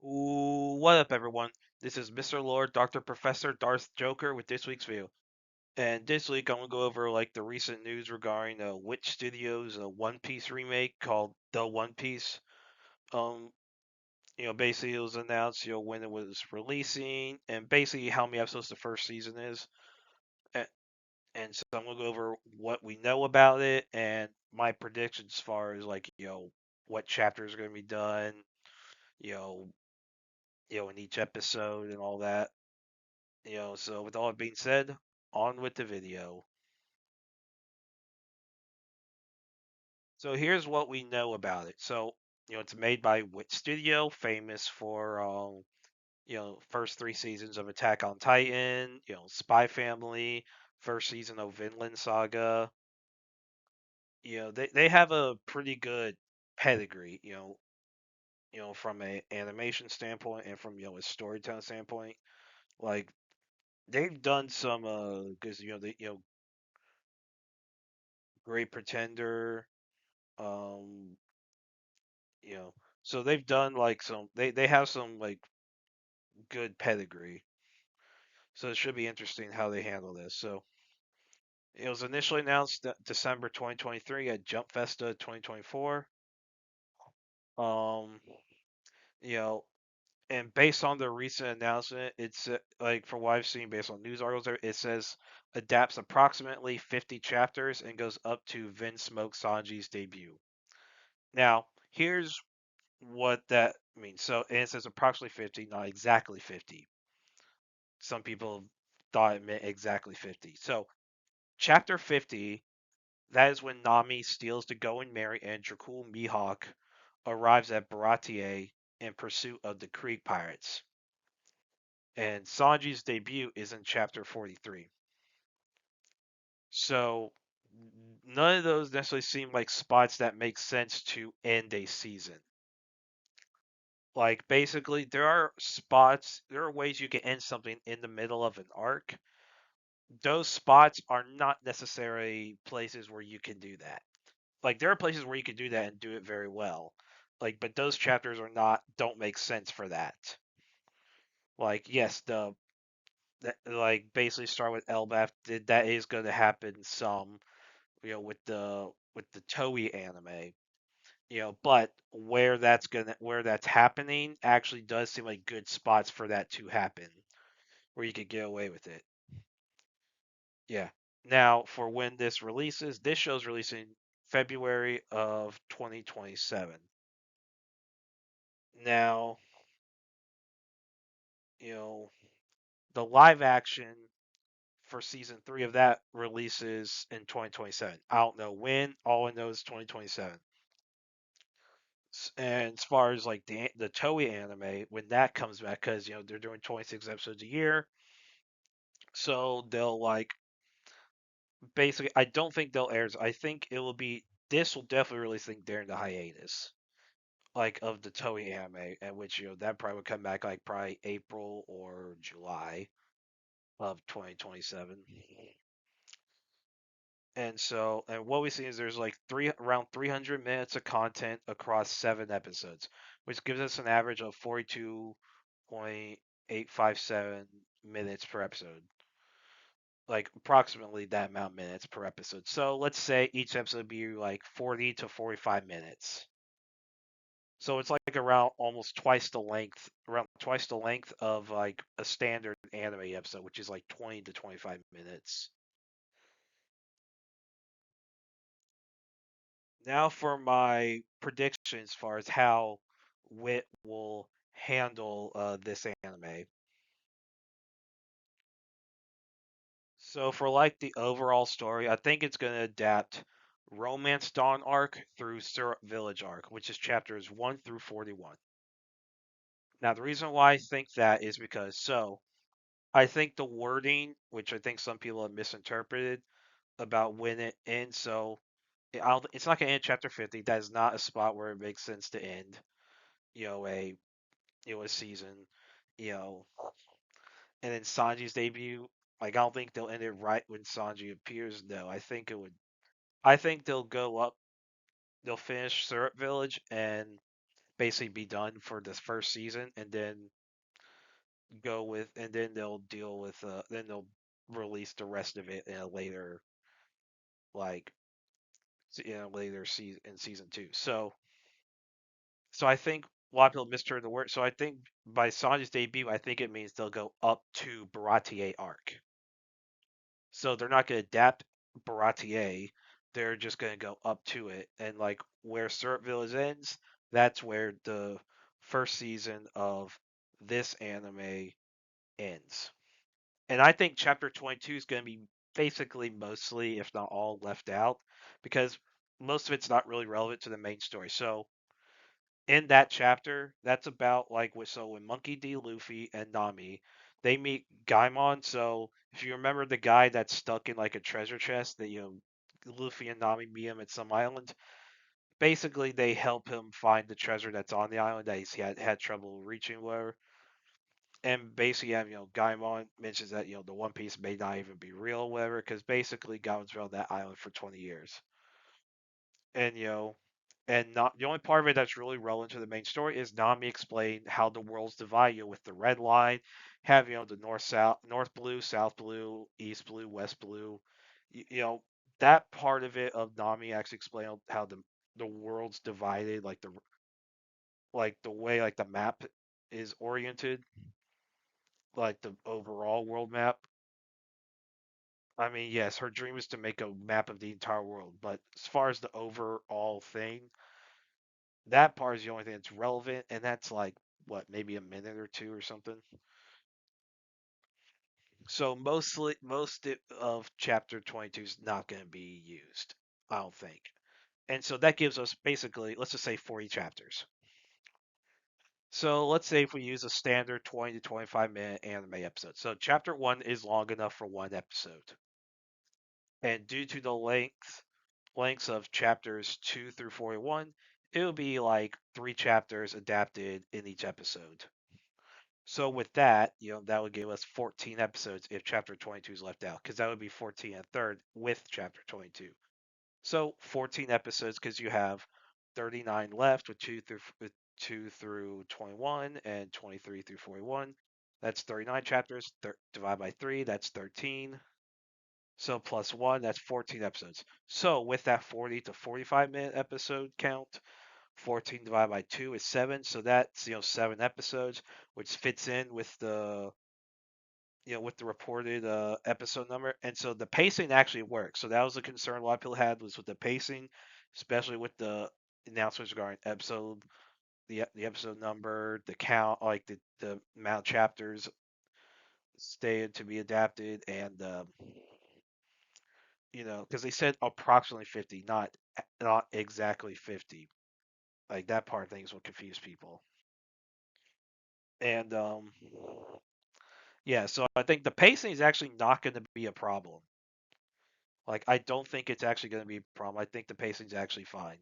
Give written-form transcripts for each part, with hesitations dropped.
Ooh, what up, everyone? This is Mr. Lord, Dr. Professor Darth Joker with this week's video. And this week, I'm gonna go over like the recent news regarding Wit Studio's One Piece remake called The One Piece. Um, basically it was announced, when it was releasing, and basically how many episodes the first season is. And, and so I'm gonna go over what we know about it and my predictions as far as like what chapters are gonna be done, you know, in each episode and all that. So with all that being said, on with the video. So here's what we know about it. So, it's made by Wit Studio, famous for first three seasons of Attack on Titan, Spy Family, first season of Vinland Saga. They have a pretty good pedigree, from a animation standpoint and from a storytelling standpoint. Like they've done some because Great Pretender, um you know so they've done like they have some like good pedigree, so it should be interesting how they handle this. So it was initially announced December 2023 at Jump Festa 2024. um you know and based on the recent announcement, it's like from what I've seen based on news articles it says adapts approximately 50 chapters and goes up to Vince Smoke Sanji's debut. Now here's what that means. So and it says approximately 50, not exactly 50. Some people thought it meant exactly 50. So chapter 50, that is when Nami steals the Going Merry and Dracul Mihawk arrives at Baratier in pursuit of the Krieg pirates. And Sanji's debut is in chapter 43. So none of those necessarily seem like spots that make sense to end a season. Like basically there are ways you can end something in the middle of an arc. Those spots are not necessarily places where you can do that. Like there are places where you can do that and do it very well. Like, but those chapters are not don't make sense for that. Like, yes, like basically start with Elbaf. That is going to happen some, with the Toei anime. But where that's happening actually does seem like good spots for that to happen, where you could get away with it. Yeah. Now, for when this show's releasing February of 2027. Now, you know, the live action for season 3 of that releases in 2027. I don't know when, all I know is 2027. And as far as like the Toei anime, when that comes back, because they're doing 26 episodes a year, so they'll like basically. I don't think they'll air. I think it will be. This will definitely release during the hiatus, like of the Toei anime, at which that probably would come back like probably April or July of 2027. And what we see is there's like around 300 minutes of content across 7 episodes, which gives us an average of 42.857 minutes per episode, like approximately that amount of minutes per episode. So let's say each episode would be like 40 to 45 minutes. So it's like around twice the length of like a standard anime episode, which is like 20 to 25 minutes. Now for my prediction as far as how Wit will handle this anime. So for like the overall story, I think it's going to adapt Romance Dawn arc through Syrup Village arc, which is chapters 1 through 41. Now the reason why I think that is because I think the wording, which I think some people have misinterpreted about when it ends, it's not going to end chapter 50. That is not a spot where it makes sense to end, a a season, you know, and then Sanji's debut. Like I don't think they'll end it right when Sanji appears. No, I think it would. I think they'll go up. They'll finish Syrup Village, and basically be done for this first season, and then and then they'll deal with then they'll release the rest of it in a later like in a later season in season two. So I think a lot of people misheard the word. So I think by Sanji's debut, I think it means they'll go up to Baratier arc. So they're not going to adapt Baratier. They're just going to go up to it. And like where Syrup Village ends, that's where the first season of this anime ends. And I think chapter 22 is going to be basically mostly, if not all, left out because most of it's not really relevant to the main story. So in that chapter, that's about like so when Monkey D, Luffy, and Nami, they meet Gaimon. So if you remember the guy that's stuck in like a treasure chest that Luffy and Nami meet him at some island. Basically, they help him find the treasure that's on the island that he's had trouble reaching, whatever. And basically, Gaimon mentions that the One Piece may not even be real, or whatever, because basically Gaimon's been on that island for 20 years. And and not the only part of it that's really relevant to the main story is Nami explained how the world's divided, with the red line, have the north blue, south blue, east blue, west blue. You know that part of it of Nami actually explained how the world's divided, like the way like the map is oriented, like the overall world map. I mean, yes, her dream is to make a map of the entire world, but as far as the overall thing, that part is the only thing that's relevant, and that's like what, maybe a minute or two or something. So most of chapter 22 is not going to be used, I don't think. And so that gives us basically, let's just say 40 chapters. So let's say if we use a standard 20 to 25-minute anime episode. So chapter 1 is long enough for one episode. And due to the lengths of chapters 2 through 41, it will be like 3 chapters adapted in each episode. So with that, that would give us 14 episodes if chapter 22 is left out, because that would be 14 and third with chapter 22. So 14 episodes because you have 39 left with 2 through 21 and 23 through 41. That's 39 chapters. Divide by 3, that's 13. So plus 1, that's 14 episodes. So with that 40 to 45-minute episode count, 14 divided by 2 is 7. So that's 7 episodes, which fits in with the reported episode number. And so the pacing actually works. So that was a concern a lot of people had, was with the pacing, especially with the announcements regarding the episode number, the count, like the amount of chapters stated to be adapted, and because they said approximately 50, not exactly 50. Like that part of things will confuse people. And yeah, so I think the pacing is actually not going to be a problem. Like I don't think it's actually going to be a problem. I think the pacing's actually fine.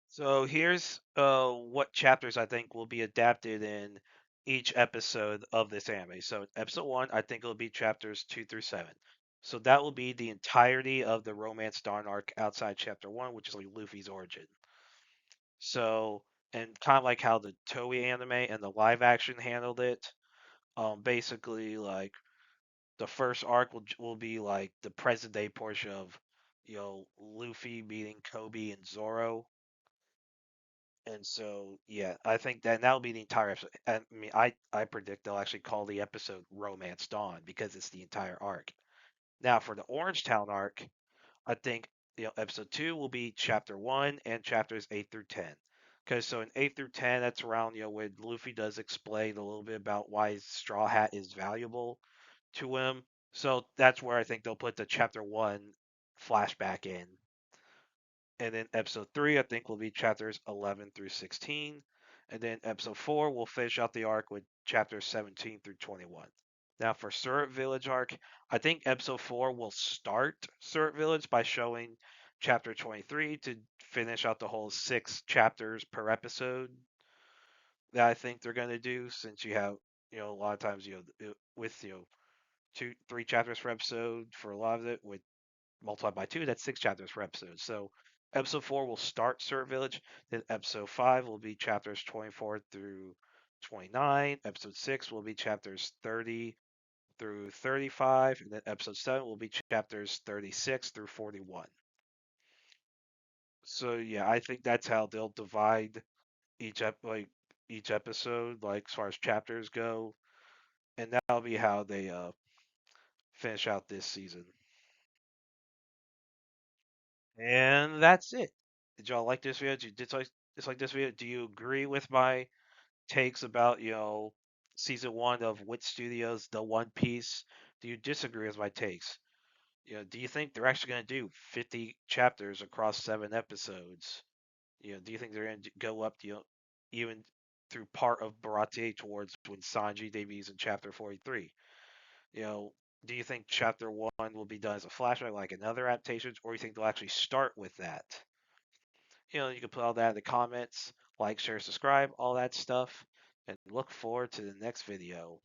So here's what chapters I think will be adapted in each episode of this anime. So episode 1, I think it'll be chapters 2 through 7. So that will be the entirety of the Romance Dawn arc outside chapter 1, which is like Luffy's origin. So, and kind of like how the Toei anime and the live action handled it. Basically, like the first arc will be like the present day portion of Luffy meeting Kobe and Zoro. And so yeah, I think that'll be the entire episode. I mean, I predict they'll actually call the episode Romance Dawn because it's the entire arc. Now for the Orange Town arc, I think episode 2 will be chapter 1 and chapters 8 through 10. Because so in 8 through 10, that's around when Luffy does explain a little bit about why Straw Hat is valuable to him. So that's where I think they'll put the chapter 1 flashback in. And then episode 3, I think, will be chapters 11 through 16. And then episode 4 will finish out the arc with chapters 17 through 21. Now for Syrup Village arc, I think episode 4 will start Syrup Village by showing chapter 23 to finish out the whole 6 chapters per episode that I think they're going to do, since you have, a lot of times, with, 3 chapters per episode for a lot of it, with multiplied by 2, that's 6 chapters per episode. So Episode 4 will start Syrup Village. Then episode 5 will be chapters 24 through 29. Episode 6 will be chapters 30 through 35. And then episode 7 will be chapters 36 through 41. So yeah, I think that's how they'll divide each episode, like as far as chapters go, and that'll be how they finish out this season. And that's it. Did y'all like this video? Did you dislike this video? Do you agree with my takes about, season one of Wit Studios, The One Piece? Do you disagree with my takes? Do you think they're actually going to do 50 chapters across 7 episodes? Do you think they're going to go up, even through part of Barate towards when Sanji debuts in chapter 43? You know, do you think chapter one will be done as a flashback like in other adaptations, or you think they'll actually start with that? You can put all that in the comments, like, share, subscribe, all that stuff, and look forward to the next video.